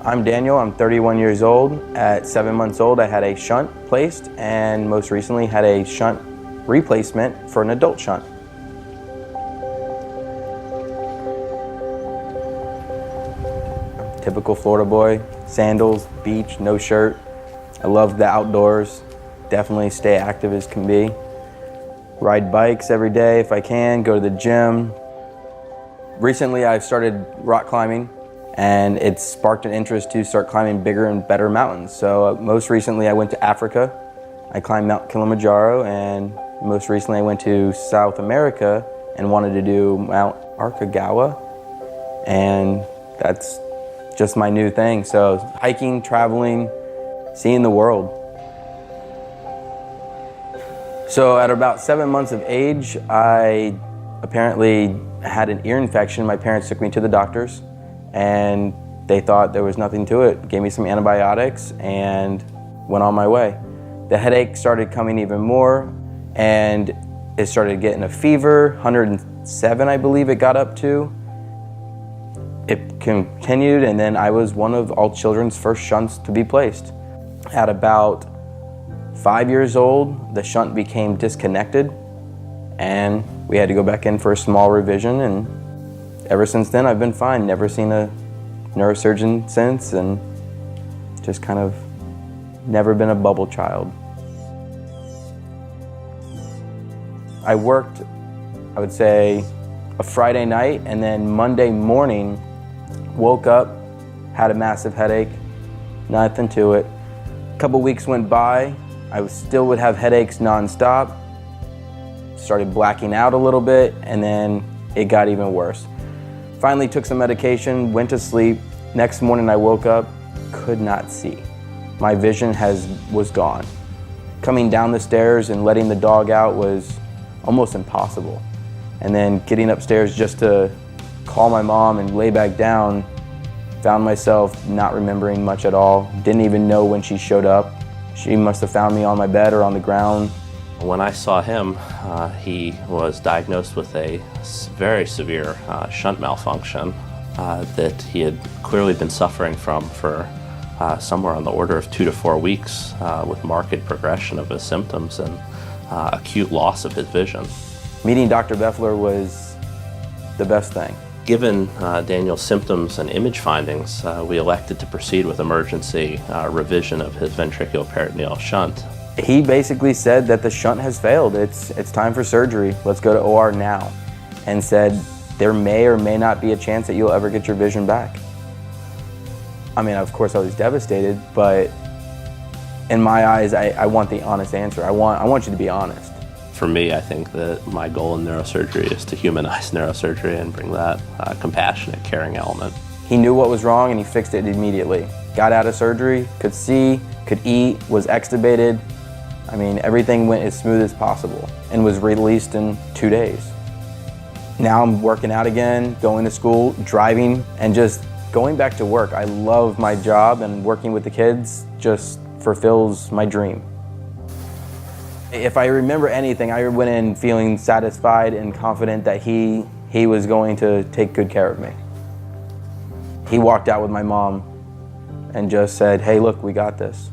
I'm Daniel, I'm 31 years old. At 7 months old, I had a shunt placed and most recently had a shunt replacement for an adult shunt. Typical Florida boy, sandals, beach, no shirt. I love the outdoors, definitely stay active as can be. Ride bikes every day if I can, go to the gym. Recently I've started rock climbing and it's sparked an interest to start climbing bigger and better mountains. So most recently I went to Africa. I climbed Mount Kilimanjaro, and most recently I went to South America and wanted to do Mount Aconcagua, and that's just my new thing. So hiking, traveling, seeing the world. So at about 7 months of age, I apparently had an ear infection. My parents took me to the doctors and they thought there was nothing to it. Gave me some antibiotics and went on my way. The headache started coming even more and it started getting a fever, 107 I believe it got up to. It continued, and then I was one of all children's first shunts to be placed. At about 5 years old, the shunt became disconnected and we had to go back in for a small revision, and ever since then I've been fine. Never seen a neurosurgeon since, and just kind of never been a bubble child. I worked, I would say, a Friday night, and then Monday morning woke up, had a massive headache, nothing to it. A couple weeks went by, I still would have headaches nonstop, started blacking out a little bit, and then it got even worse. Finally took some medication, went to sleep. Next morning I woke up, could not see. My vision was gone. Coming down the stairs and letting the dog out was almost impossible. And then getting upstairs just to call my mom and lay back down, found myself not remembering much at all. Didn't even know when she showed up. She must have found me on my bed or on the ground. When I saw him, he was diagnosed with a very severe shunt malfunction that he had clearly been suffering from for somewhere on the order of 2 to 4 weeks, with marked progression of his symptoms and acute loss of his vision. Meeting Dr. Beffler was the best thing. Given Daniel's symptoms and image findings, we elected to proceed with emergency revision of his ventriculoperitoneal shunt. He basically said that the shunt has failed. It's time for surgery. Let's go to OR now. And said there may or may not be a chance that you'll ever get your vision back. I mean, of course I was devastated, but in my eyes, I want the honest answer. I want you to be honest. For me, I think that my goal in neurosurgery is to humanize neurosurgery and bring that compassionate, caring element. He knew what was wrong and he fixed it immediately. Got out of surgery, could see, could eat, was extubated. I mean, everything went as smooth as possible and was released in 2 days. Now I'm working out again, going to school, driving, and just going back to work. I love my job, and working with the kids just fulfills my dream. If I remember anything, I went in feeling satisfied and confident that he was going to take good care of me. He walked out with my mom and just said, "Hey, look, we got this."